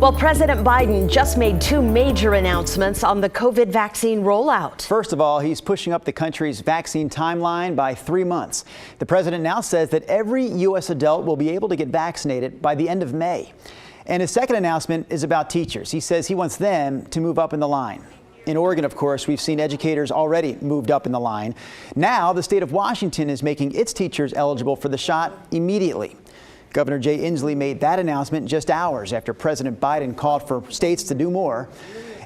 Well, President Biden just made two major announcements on the COVID vaccine rollout. First of all, he's pushing up the country's vaccine timeline by 3 months. The president now says that every U.S. adult will be able to get vaccinated by the end of May. And his second announcement is about teachers. He says he wants them to move up in the line. In Oregon, of course, we've seen educators already moved up in the line. Now, the state of Washington is making its teachers eligible for the shot immediately. Governor Jay Inslee made that announcement just hours after President Biden called for states to do more.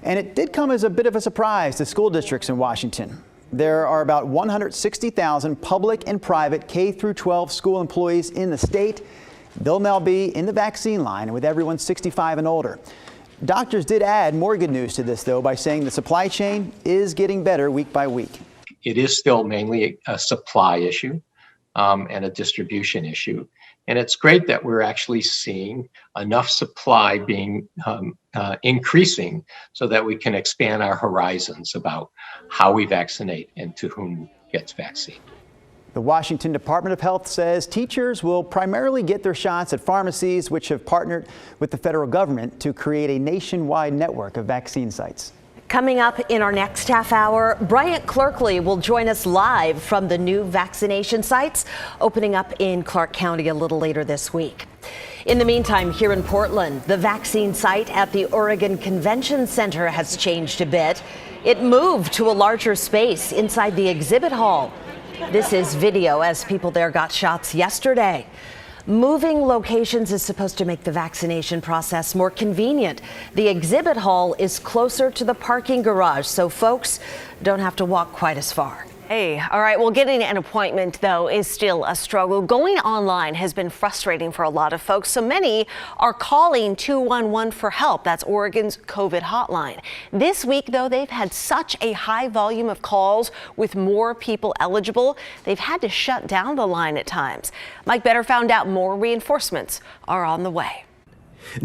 And it did come as a bit of a surprise to school districts in Washington. There are about 160,000 public and private K-12 school employees in the state. They'll now be in the vaccine line with everyone 65 and older. Doctors did add more good news to this, though, by saying the supply chain is getting better week by week. It is still mainly a supply issue and a distribution issue. And it's great that we're actually seeing enough supply being increasing so that we can expand our horizons about how we vaccinate and to whom gets vaccine. The Washington Department of Health says teachers will primarily get their shots at pharmacies, which have partnered with the federal government to create a nationwide network of vaccine sites. Coming up in our next half hour, Bryant Clerkley will join us live from the new vaccination sites opening up in Clark County a little later this week. In the meantime, here in Portland, the vaccine site at the Oregon Convention Center has changed a bit. It moved to a larger space inside the exhibit hall. This is video as people there got shots yesterday. Moving locations is supposed to make the vaccination process more convenient. The exhibit hall is closer to the parking garage, so folks don't have to walk quite as far. Hey, all right, well, getting an appointment, though, is still a struggle. Going online has been frustrating for a lot of folks, so many are calling 211 for help. That's Oregon's COVID hotline. This week, though, they've had such a high volume of calls with more people eligible, they've had to shut down the line at times. Mike Better found out more reinforcements are on the way.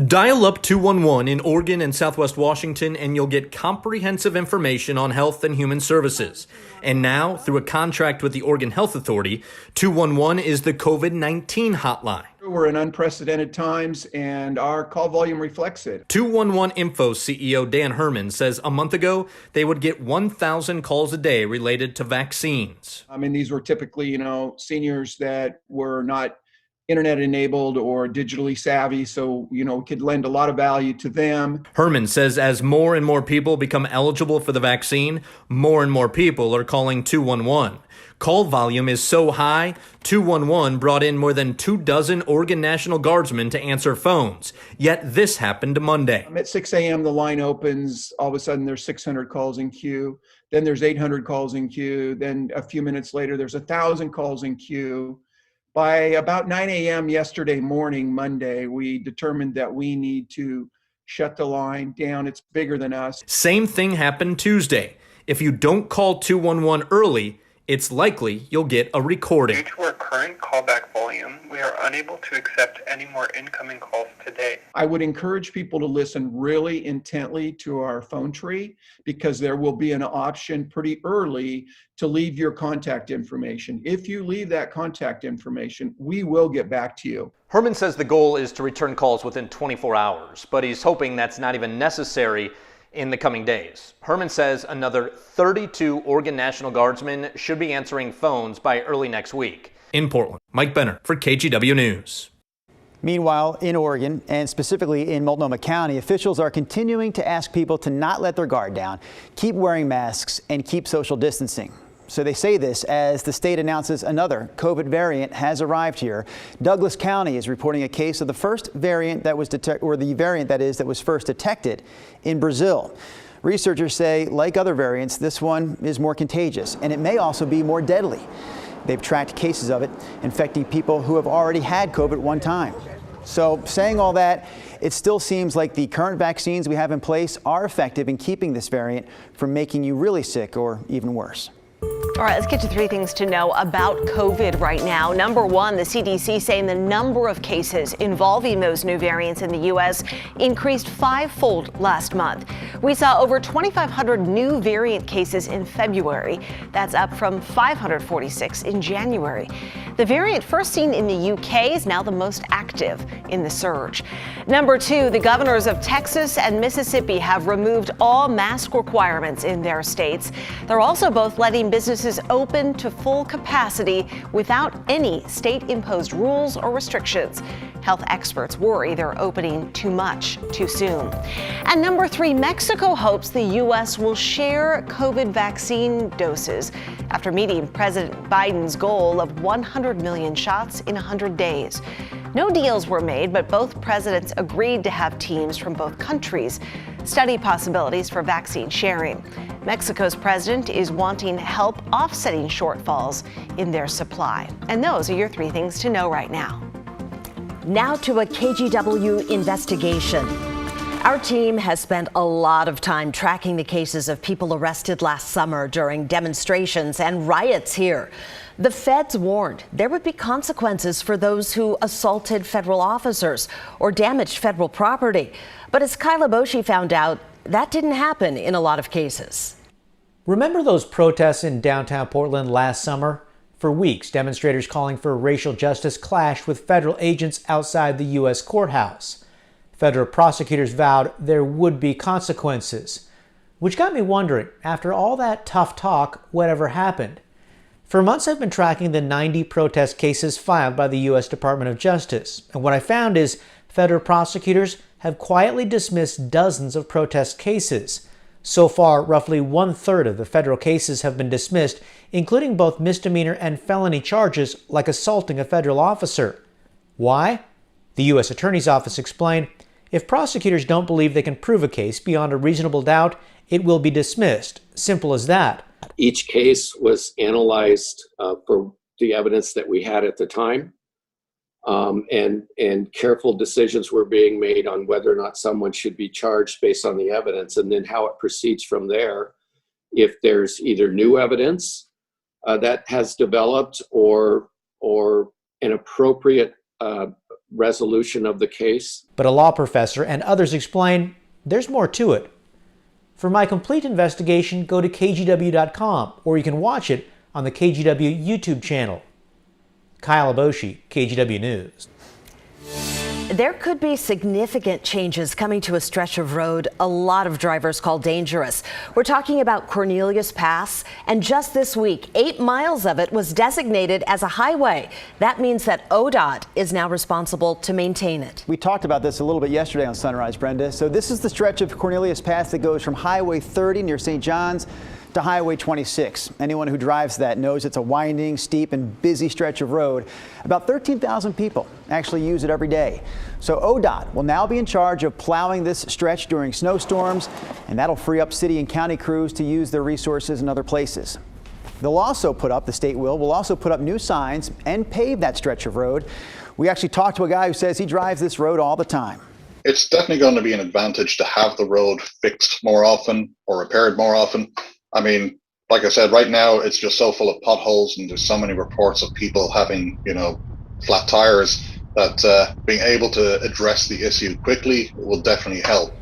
Dial up 211 in Oregon and Southwest Washington and you'll get comprehensive information on health and human services. And now, through a contract with the Oregon Health Authority, 211 is the COVID-19 hotline. We're in unprecedented times and our call volume reflects it. 211 Info CEO Dan Herman says a month ago they would get 1,000 calls a day related to vaccines. These were typically, seniors that were not internet enabled or digitally savvy, so could lend a lot of value to them. Herman says as more and more people become eligible for the vaccine, more and more people are calling 211. Call volume is so high, 211 brought in more than 24 Oregon National Guardsmen to answer phones. Yet this happened Monday. At 6 a.m. the line opens. All of a sudden there's 600 calls in queue. Then there's 800 calls in queue. Then a few minutes later there's 1,000 calls in queue. By about 9 a.m. yesterday morning, Monday, we determined that we need to shut the line down. It's bigger than us. Same thing happened Tuesday. If you don't call 211 early, it's likely you'll get a recording. Due to our current callback volume, we are unable to accept any more incoming calls today. I would encourage people to listen really intently to our phone tree because there will be an option pretty early to leave your contact information. If you leave that contact information, we will get back to you. Herman says the goal is to return calls within 24 hours, but he's hoping that's not even necessary in the coming days. Herman says another 32 Oregon National Guardsmen should be answering phones by early next week. In Portland, Mike Benner for KGW News. Meanwhile, in Oregon, and specifically in Multnomah County, officials are continuing to ask people to not let their guard down, keep wearing masks, and keep social distancing. So they say this as the state announces another COVID variant has arrived here. Douglas County is reporting a case of the first variant that was that was first detected in Brazil. Researchers say, like other variants, this one is more contagious, and it may also be more deadly. They've tracked cases of it infecting people who have already had COVID one time. So saying all that, it still seems like the current vaccines we have in place are effective in keeping this variant from making you really sick or even worse. All right, let's get to three things to know about COVID right now. Number one, the CDC saying the number of cases involving those new variants in the U.S. increased fivefold last month. We saw over 2,500 new variant cases in February. That's up from 546 in January. The variant first seen in the UK is now the most active in the surge. Number two, the governors of Texas and Mississippi have removed all mask requirements in their states. They're also both letting businesses open to full capacity without any state-imposed rules or restrictions. Health experts worry they're opening too much too soon. And number three, Mexico hopes the U.S. will share COVID vaccine doses after meeting President Biden's goal of 100 million shots in 100 days. No deals were made, but both presidents agreed to have teams from both countries study possibilities for vaccine sharing. Mexico's president is wanting help offsetting shortfalls in their supply. And those are your three things to know right now. Now to a KGW investigation. Our team has spent a lot of time tracking the cases of people arrested last summer during demonstrations and riots here. The feds warned there would be consequences for those who assaulted federal officers or damaged federal property. But as Kyla Boshi found out, that didn't happen in a lot of cases. Remember those protests in downtown Portland last summer? For weeks, demonstrators calling for racial justice clashed with federal agents outside the U.S. courthouse. Federal prosecutors vowed there would be consequences, which got me wondering, after all that tough talk, whatever happened? For months, I've been tracking the 90 protest cases filed by the U.S. Department of Justice, and what I found is federal prosecutors have quietly dismissed dozens of protest cases. So far, roughly 1/3 of the federal cases have been dismissed, including both misdemeanor and felony charges like assaulting a federal officer. Why? The U.S. Attorney's Office explained, if prosecutors don't believe they can prove a case beyond a reasonable doubt, it will be dismissed. Simple as that. Each case was analyzed for the evidence that we had at the time, and careful decisions were being made on whether or not someone should be charged based on the evidence, and then how it proceeds from there. If there's either new evidence that has developed or an appropriate resolution of the case. But a law professor and others explain there's more to it. For my complete investigation, go to KGW.com, or you can watch it on the KGW YouTube channel. Kyla Boshi, KGW News. There could be significant changes coming to a stretch of road a lot of drivers call dangerous. We're talking about Cornelius Pass, and just this week, 8 miles of it was designated as a highway. That means that ODOT is now responsible to maintain it. We talked about this a little bit yesterday on Sunrise, Brenda. So this is the stretch of Cornelius Pass that goes from Highway 30 near St. John's to Highway 26. Anyone who drives that knows it's a winding, steep, and busy stretch of road. About 13,000 people actually use it every day. So ODOT will now be in charge of plowing this stretch during snowstorms, and that'll free up city and county crews to use their resources in other places. They'll also put up, the state will also put up new signs and pave that stretch of road. We actually talked to a guy who says he drives this road all the time. It's definitely going to be an advantage to have the road fixed more often or repaired more often. I mean, like I said, right now it's just so full of potholes, and there's so many reports of people having, flat tires, that being able to address the issue quickly will definitely help.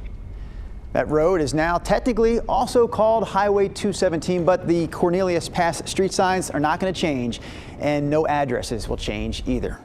That road is now technically also called Highway 217, but the Cornelius Pass street signs are not going to change, and no addresses will change either.